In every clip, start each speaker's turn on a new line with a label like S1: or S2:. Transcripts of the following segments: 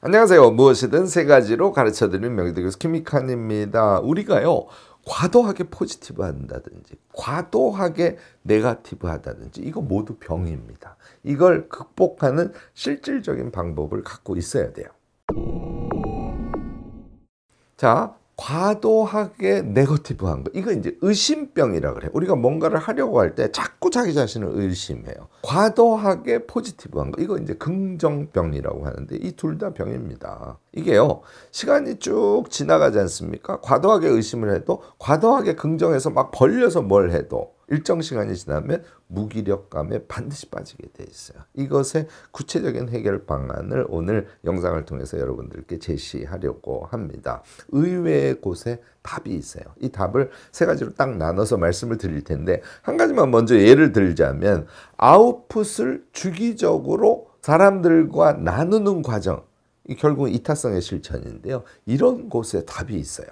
S1: 안녕하세요. 무엇이든 세 가지로 가르쳐드리는 명의대 교수 김익환입니다. 우리가요, 과도하게 포지티브 한다든지 과도하게 네거티브 하다든지 이거 모두 병입니다. 이걸 극복하는 실질적인 방법을 갖고 있어야 돼요. 자, 과도하게 네거티브한 거, 이거 이제 의심병이라 그래요. 우리가 뭔가를 하려고 할 때 자꾸 자기 자신을 의심해요. 과도하게 포지티브한 거, 이거 이제 긍정병이라고 하는데 이 둘 다 병입니다. 이게요, 시간이 쭉 지나가지 않습니까? 과도하게 의심을 해도, 과도하게 긍정해서 막 벌려서 뭘 해도 일정 시간이 지나면 무기력감에 반드시 빠지게 돼 있어요. 이것의 구체적인 해결 방안을 오늘 영상을 통해서 여러분들께 제시하려고 합니다. 의외의 곳에 답이 있어요. 이 답을 세 가지로 딱 나눠서 말씀을 드릴 텐데, 한 가지만 먼저 예를 들자면 아웃풋을 주기적으로 사람들과 나누는 과정, 이 결국은 이타성의 실천인데요. 이런 곳에 답이 있어요.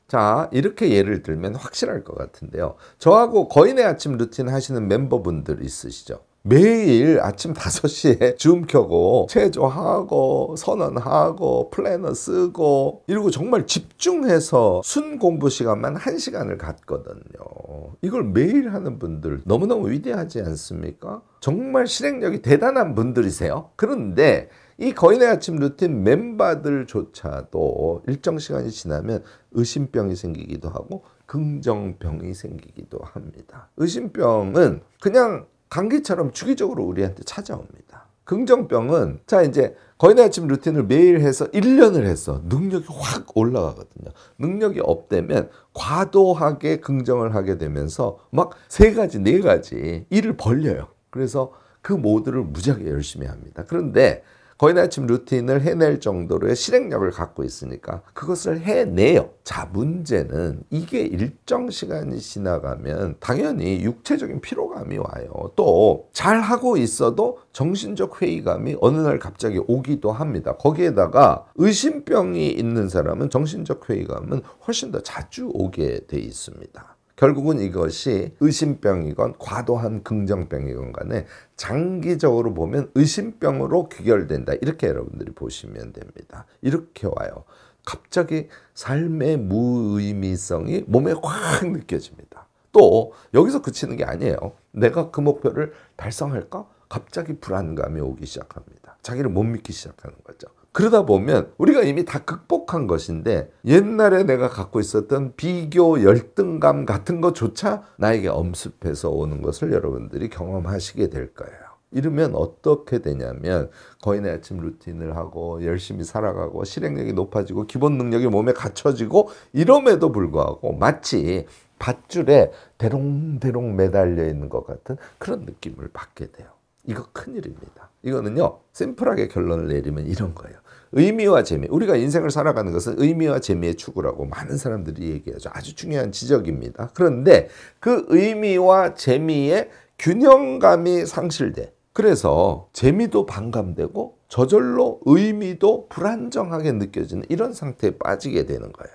S1: 자, 이렇게 예를 들면 확실할 것 같은데요. 저하고 거인의 아침 루틴 하시는 멤버분들 있으시죠? 매일 아침 5시에 줌 켜고 체조하고 선언하고 플래너 쓰고 이러고 정말 집중해서 순 공부 시간만 1시간을 갖거든요. 이걸 매일 하는 분들 너무너무 위대하지 않습니까? 정말 실행력이 대단한 분들이세요. 그런데 이 거인의 아침 루틴 멤버들조차도 일정 시간이 지나면 의심병이 생기기도 하고 긍정병이 생기기도 합니다. 의심병은 그냥 감기처럼 주기적으로 우리한테 찾아옵니다. 긍정병은, 자, 이제 거인의 아침 루틴을 매일 해서 1년을 해서 능력이 확 올라가거든요. 능력이 업되면 과도하게 긍정을 하게 되면서 막 3가지, 4가지 일을 벌려요. 그래서 그 모두를 무지하게 열심히 합니다. 그런데 거인의 아침 루틴을 해낼 정도로의 실행력을 갖고 있으니까 그것을 해내요. 자, 문제는 이게 일정 시간이 지나가면 당연히 육체적인 피로감이 와요. 또 잘하고 있어도 정신적 회의감이 어느 날 갑자기 오기도 합니다. 거기에다가 의심병이 있는 사람은 정신적 회의감은 훨씬 더 자주 오게 돼 있습니다. 결국은 이것이 의심병이건 과도한 긍정병이건 간에 장기적으로 보면 의심병으로 귀결된다. 이렇게 여러분들이 보시면 됩니다. 이렇게 와요. 갑자기 삶의 무의미성이 몸에 확 느껴집니다. 또 여기서 그치는 게 아니에요. 내가 그 목표를 달성할까? 갑자기 불안감이 오기 시작합니다. 자기를 못 믿기 시작하는 거죠. 그러다 보면 우리가 이미 다 극복한 것인데 옛날에 내가 갖고 있었던 비교, 열등감 같은 것조차 나에게 엄습해서 오는 것을 여러분들이 경험하시게 될 거예요. 이러면 어떻게 되냐면 거인의 아침 루틴을 하고 열심히 살아가고 실행력이 높아지고 기본 능력이 몸에 갖춰지고 이럼에도 불구하고 마치 밧줄에 대롱대롱 매달려 있는 것 같은 그런 느낌을 받게 돼요. 이거 큰일입니다. 이거는요, 심플하게 결론을 내리면 이런 거예요. 의미와 재미, 우리가 인생을 살아가는 것은 의미와 재미의 추구라고 많은 사람들이 얘기하죠. 아주 중요한 지적입니다. 그런데 그 의미와 재미의 균형감이 상실돼. 그래서 재미도 반감되고 저절로 의미도 불안정하게 느껴지는 이런 상태에 빠지게 되는 거예요.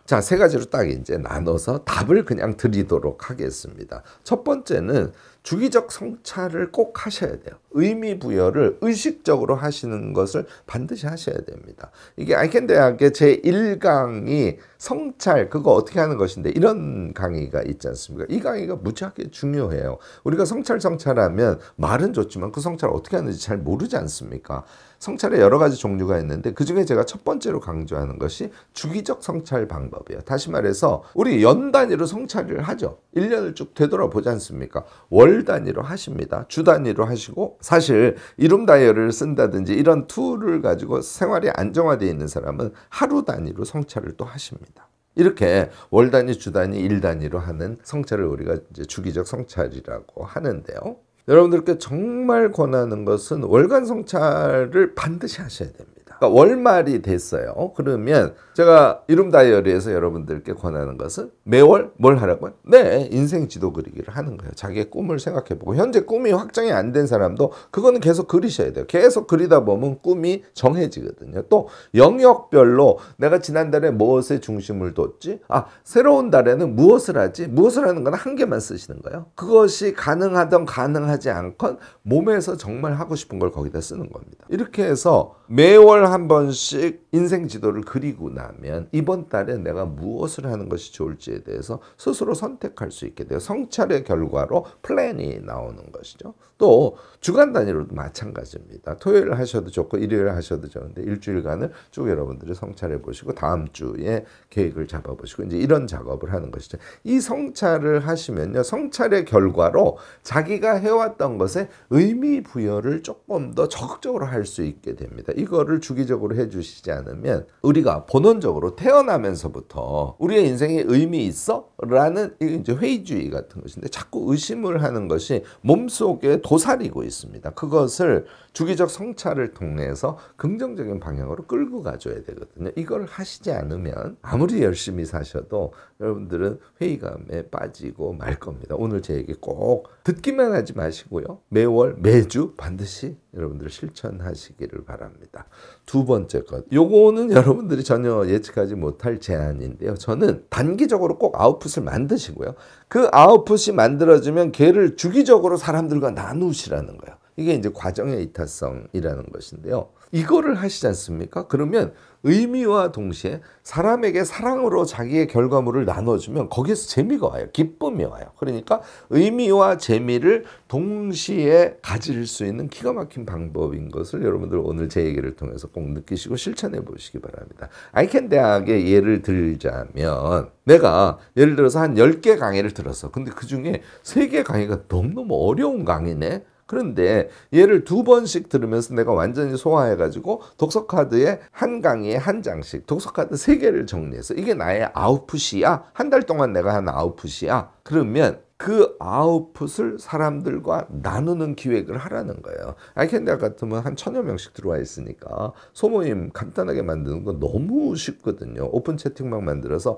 S1: 자, 3가지로 딱 이제 나눠서 답을 그냥 드리도록 하겠습니다. 첫 번째는 주기적 성찰을 꼭 하셔야 돼요. 의미 부여를 의식적으로 하시는 것을 반드시 하셔야 됩니다. 이게 아이캔 대학의 제1강이 성찰, 그거 어떻게 하는 것인데 이런 강의가 있지 않습니까? 이 강의가 무지하게 중요해요. 우리가 성찰하면 말은 좋지만 그 성찰을 어떻게 하는지 잘 모르지 않습니까? 성찰에 여러 가지 종류가 있는데 그중에 제가 첫 번째로 강조하는 것이 주기적 성찰 방법이에요. 다시 말해서 우리 연 단위로 성찰을 하죠. 1년을 쭉 되돌아보지 않습니까? 월 단위로 하십니다. 주 단위로 하시고, 사실 이룸 다이어리를 쓴다든지 이런 툴을 가지고 생활이 안정화되어 있는 사람은 하루 단위로 성찰을 또 하십니다. 이렇게 월 단위, 주 단위, 일 단위로 하는 성찰을 우리가 이제 주기적 성찰이라고 하는데요. 여러분들께 정말 권하는 것은 월간 성찰을 반드시 하셔야 됩니다. 그러니까 월말이 됐어요. 그러면 제가 이룸 다이어리에서 여러분들께 권하는 것은 매월 뭘 하라고요? 네, 인생 지도 그리기를 하는 거예요. 자기의 꿈을 생각해보고 현재 꿈이 확정이 안 된 사람도 그거는 계속 그리셔야 돼요. 계속 그리다 보면 꿈이 정해지거든요. 또 영역별로 내가 지난달에 무엇에 중심을 뒀지? 새로운 달에는 무엇을 하지? 무엇을 하는 건 한 개만 쓰시는 거예요. 그것이 가능하던 가능하지 않건 몸에서 정말 하고 싶은 걸 거기다 쓰는 겁니다. 이렇게 해서 매월 한 번씩 인생 지도를 그리고 나면 이번 달에 내가 무엇을 하는 것이 좋을지에 대해서 스스로 선택할 수 있게 돼요. 성찰의 결과로 플랜이 나오는 것이죠. 또 주간 단위로도 마찬가지입니다. 토요일 하셔도 좋고 일요일 하셔도 좋은데 일주일간을 쭉 여러분들이 성찰해 보시고 다음 주에 계획을 잡아 보시고 이제 이런 작업을 하는 것이죠. 이 성찰을 하시면요. 성찰의 결과로 자기가 해왔던 것에 의미 부여를 조금 더 적극적으로 할 수 있게 됩니다. 이거를 주기적으로 해주시지 않으면 우리가 본원적으로 태어나면서부터 우리의 인생에 의미 있어? 라는 이제 회의주의 같은 것인데 자꾸 의심을 하는 것이 몸속에 도사리고 있습니다. 그것을 주기적 성찰을 통해서 긍정적인 방향으로 끌고 가줘야 되거든요. 이걸 하시지 않으면 아무리 열심히 사셔도 여러분들은 회의감에 빠지고 말 겁니다. 오늘 제 얘기 꼭 듣기만 하지 마시고요. 매월 매주 반드시 여러분들 실천하시기를 바랍니다. 두 번째 것. 요거는 여러분들이 전혀 예측하지 못할 제안인데요. 저는 단기적으로 꼭 아웃풋을 만드시고요. 그 아웃풋이 만들어지면 걔를 주기적으로 사람들과 나누시라는 거예요. 이게 이제 과정의 이타성이라는 것인데요. 이거를 하시지 않습니까? 그러면 의미와 동시에 사람에게 사랑으로 자기의 결과물을 나눠주면 거기에서 재미가 와요. 기쁨이 와요. 그러니까 의미와 재미를 동시에 가질 수 있는 기가 막힌 방법인 것을 여러분들 오늘 제 얘기를 통해서 꼭 느끼시고 실천해 보시기 바랍니다. 아이캔 대학의 예를 들자면 내가 예를 들어서 한 10개 강의를 들었어. 근데 그중에 3개 강의가 너무너무 어려운 강의네. 그런데 얘를 2번씩 들으면서 내가 완전히 소화해가지고 독서카드에 한 강의에 한 장씩 독서카드 3개를 정리해서 이게 나의 아웃풋이야. 한 달 동안 내가 한 아웃풋이야. 그러면 그 아웃풋을 사람들과 나누는 기획을 하라는 거예요. 아이캔 대학 같으면 한 1000여 명씩 들어와 있으니까 소모임 간단하게 만드는 건 너무 쉽거든요. 오픈 채팅방 만들어서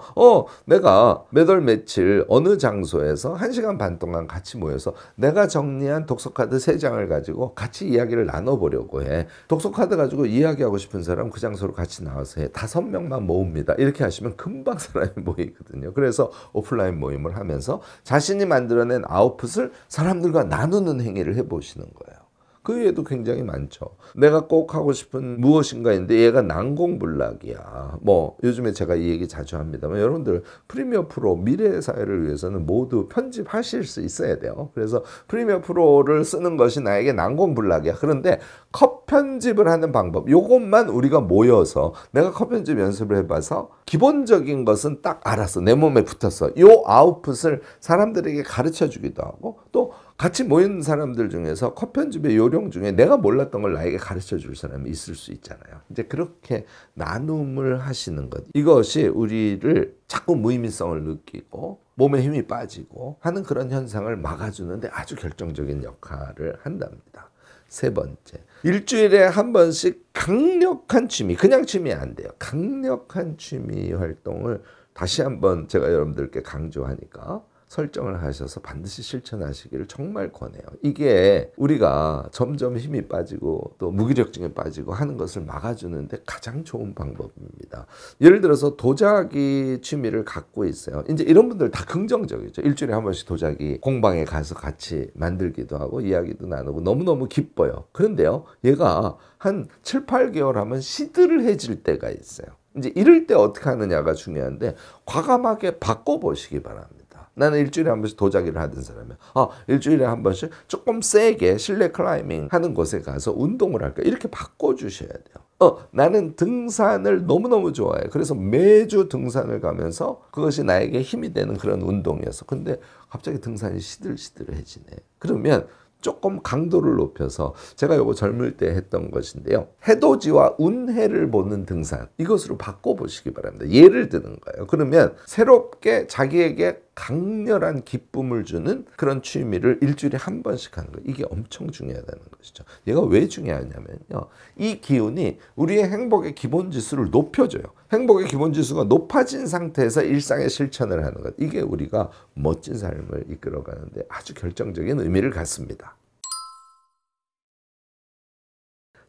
S1: 내가 몇 월 며칠 어느 장소에서 1시간 반 동안 같이 모여서 내가 정리한 독서카드 3장을 가지고 같이 이야기를 나눠보려고 해. 독서카드 가지고 이야기하고 싶은 사람 그 장소로 같이 나와서 해. 5명만 모읍니다. 이렇게 하시면 금방 사람이 모이거든요. 그래서 오프라인 모임을 하면서 자신이 만들어낸 아웃풋을 사람들과 나누는 행위를 해보시는 거예요. 그 외에도 굉장히 많죠. 내가 꼭 하고 싶은 무엇인가 있는데 얘가 난공불락이야. 요즘에 제가 이 얘기 자주 합니다만 여러분들 프리미어 프로 미래의 사회를 위해서는 모두 편집하실 수 있어야 돼요. 그래서 프리미어 프로를 쓰는 것이 나에게 난공불락이야. 그런데 컷 편집을 하는 방법 요것만 우리가 모여서 내가 컷 편집 연습을 해봐서 기본적인 것은 딱 알았어. 내 몸에 붙었어. 요 아웃풋을 사람들에게 가르쳐 주기도 하고 또 같이 모인 사람들 중에서 컷 편집의 요령 중에 내가 몰랐던 걸 나에게 가르쳐 줄 사람이 있을 수 있잖아요. 이제 그렇게 나눔을 하시는 것. 이것이 우리를 자꾸 무의미성을 느끼고 몸에 힘이 빠지고 하는 그런 현상을 막아주는데 아주 결정적인 역할을 한답니다. 세 번째, 일주일에 한 번씩 강력한 취미, 그냥 취미 안 돼요. 강력한 취미 활동을 다시 한번 제가 여러분들께 강조하니까 설정을 하셔서 반드시 실천하시기를 정말 권해요. 이게 우리가 점점 힘이 빠지고 또 무기력증에 빠지고 하는 것을 막아주는데 가장 좋은 방법입니다. 예를 들어서 도자기 취미를 갖고 있어요. 이제 이런 분들 다 긍정적이죠. 일주일에 한 번씩 도자기 공방에 가서 같이 만들기도 하고 이야기도 나누고 너무너무 기뻐요. 그런데요, 얘가 한 7, 8개월 하면 시들해질 때가 있어요. 이제 이럴 때 어떻게 하느냐가 중요한데 과감하게 바꿔보시기 바랍니다. 나는 일주일에 한 번씩 도자기를 하던 사람이야. 일주일에 한 번씩 조금 세게 실내 클라이밍 하는 곳에 가서 운동을 할까? 이렇게 바꿔주셔야 돼요. 나는 등산을 너무너무 좋아해. 그래서 매주 등산을 가면서 그것이 나에게 힘이 되는 그런 운동이었어. 근데 갑자기 등산이 시들시들해지네. 그러면 조금 강도를 높여서 제가 요거 젊을 때 했던 것인데요. 해돋이와 운해를 보는 등산 이것으로 바꿔보시기 바랍니다. 예를 드는 거예요. 그러면 새롭게 자기에게 강렬한 기쁨을 주는 그런 취미를 일주일에 한 번씩 하는 거예요. 이게 엄청 중요하다는 것이죠. 얘가 왜 중요하냐면요. 이 기운이 우리의 행복의 기본 지수를 높여줘요. 행복의 기본 지수가 높아진 상태에서 일상의 실천을 하는 것. 이게 우리가 멋진 삶을 이끌어가는데 아주 결정적인 의미를 갖습니다.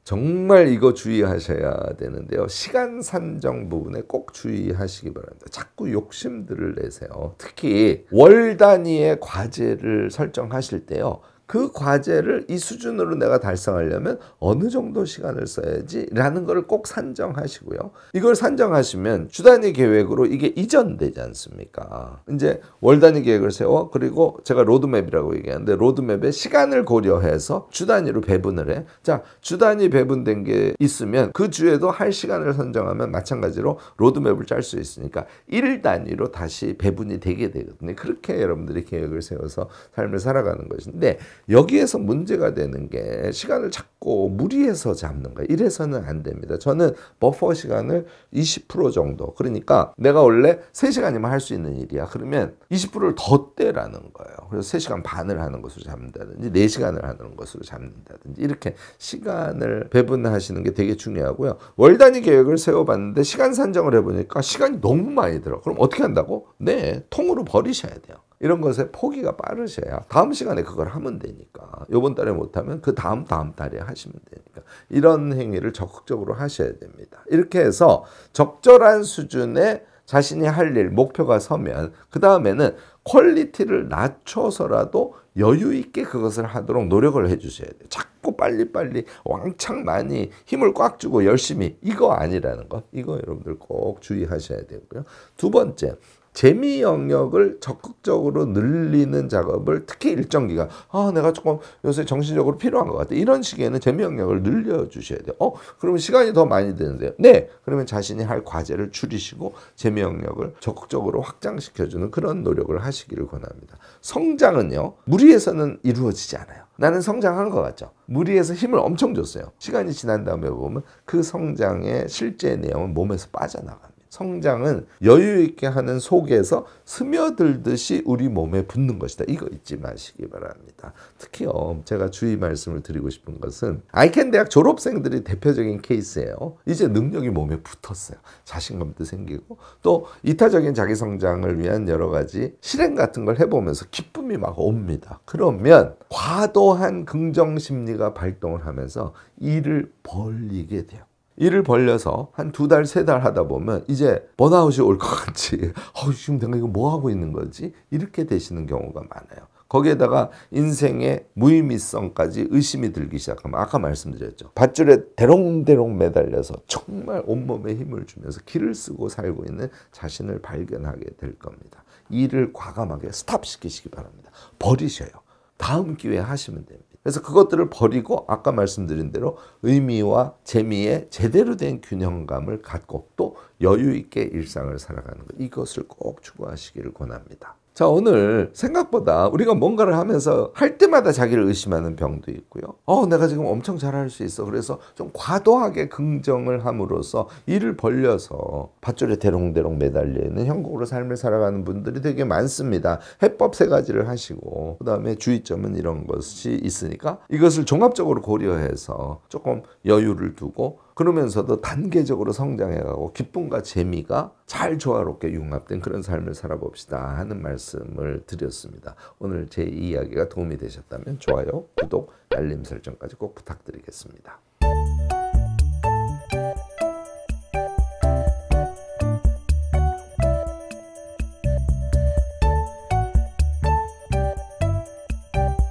S1: 정말 이거 주의하셔야 되는데요. 시간 산정 부분에 꼭 주의하시기 바랍니다. 자꾸 욕심들을 내세요. 특히 월 단위의 과제를 설정하실 때요. 그 과제를 이 수준으로 내가 달성하려면 어느 정도 시간을 써야지 라는 걸 꼭 산정하시고요. 이걸 산정하시면 주 단위 계획으로 이게 이전되지 않습니까? 이제 월 단위 계획을 세워 그리고 제가 로드맵이라고 얘기하는데 로드맵에 시간을 고려해서 주 단위로 배분을 해. 자, 주 단위 배분된 게 있으면 그 주에도 할 시간을 선정하면 마찬가지로 로드맵을 짤 수 있으니까 일 단위로 다시 배분이 되게 되거든요. 그렇게 여러분들이 계획을 세워서 삶을 살아가는 것인데 여기에서 문제가 되는 게 시간을 자꾸 무리해서 잡는 거예요. 이래서는 안 됩니다. 저는 버퍼 시간을 20% 정도. 그러니까 내가 원래 3시간이면 할 수 있는 일이야. 그러면 20%를 더 떼라는 거예요. 그래서 3시간 반을 하는 것으로 잡는다든지 4시간을 하는 것으로 잡는다든지 이렇게 시간을 배분하시는 게 되게 중요하고요. 월 단위 계획을 세워봤는데 시간 산정을 해보니까 시간이 너무 많이 들어. 그럼 어떻게 한다고? 네, 통으로 버리셔야 돼요. 이런 것에 포기가 빠르셔야 다음 시간에 그걸 하면 되니까. 이번 달에 못하면 그 다음 달에 하시면 되니까. 이런 행위를 적극적으로 하셔야 됩니다. 이렇게 해서 적절한 수준의 자신이 할 일, 목표가 서면 그 다음에는 퀄리티를 낮춰서라도 여유 있게 그것을 하도록 노력을 해주셔야 돼요. 자꾸 빨리빨리 왕창 많이 힘을 꽉 주고 열심히 이거 아니라는 것. 이거 여러분들 꼭 주의하셔야 되고요. 두 번째. 재미 영역을 적극적으로 늘리는 작업을 특히 일정 기간 내가 조금 요새 정신적으로 필요한 것 같아. 이런 시기에는 재미 영역을 늘려주셔야 돼요. 그러면 시간이 더 많이 드는데요. 네, 그러면 자신이 할 과제를 줄이시고 재미 영역을 적극적으로 확장시켜주는 그런 노력을 하시기를 권합니다. 성장은요. 무리해서는 이루어지지 않아요. 나는 성장한 것 같죠. 무리해서 힘을 엄청 줬어요. 시간이 지난 다음에 보면 그 성장의 실제 내용은 몸에서 빠져나갑니다. 성장은 여유 있게 하는 속에서 스며들듯이 우리 몸에 붙는 것이다. 이거 잊지 마시기 바랍니다. 특히요. 제가 주의 말씀을 드리고 싶은 것은 아이캔 대학 졸업생들이 대표적인 케이스예요. 이제 능력이 몸에 붙었어요. 자신감도 생기고 또 이타적인 자기 성장을 위한 여러 가지 실행 같은 걸 해보면서 기쁨이 막 옵니다. 그러면 과도한 긍정 심리가 발동을 하면서 일을 벌리게 돼요. 일을 벌려서 한 2달, 3달 하다 보면 이제 번아웃이 올 것 같지. 지금 내가 이거 뭐 하고 있는 거지? 이렇게 되시는 경우가 많아요. 거기에다가 인생의 무의미성까지 의심이 들기 시작하면 아까 말씀드렸죠. 밧줄에 대롱대롱 매달려서 정말 온몸에 힘을 주면서 기를 쓰고 살고 있는 자신을 발견하게 될 겁니다. 일을 과감하게 스탑시키시기 바랍니다. 버리셔요. 다음 기회에 하시면 됩니다. 그래서 그것들을 버리고 아까 말씀드린 대로 의미와 재미에 제대로 된 균형감을 갖고 또 여유 있게 일상을 살아가는 것. 이것을 꼭 추구하시기를 권합니다. 자, 오늘 생각보다 우리가 뭔가를 하면서 할 때마다 자기를 의심하는 병도 있고요. 내가 지금 엄청 잘할 수 있어. 그래서 좀 과도하게 긍정을 함으로써 일을 벌려서 밧줄에 대롱대롱 매달려 있는 형국으로 삶을 살아가는 분들이 되게 많습니다. 해법 3가지를 하시고 그 다음에 주의점은 이런 것이 있으니까 이것을 종합적으로 고려해서 조금 여유를 두고 그러면서도 단계적으로 성장해가고 기쁨과 재미가 잘 조화롭게 융합된 그런 삶을 살아봅시다 하는 말씀을 드렸습니다. 오늘 제 이야기가 도움이 되셨다면 좋아요, 구독, 알림 설정까지 꼭 부탁드리겠습니다.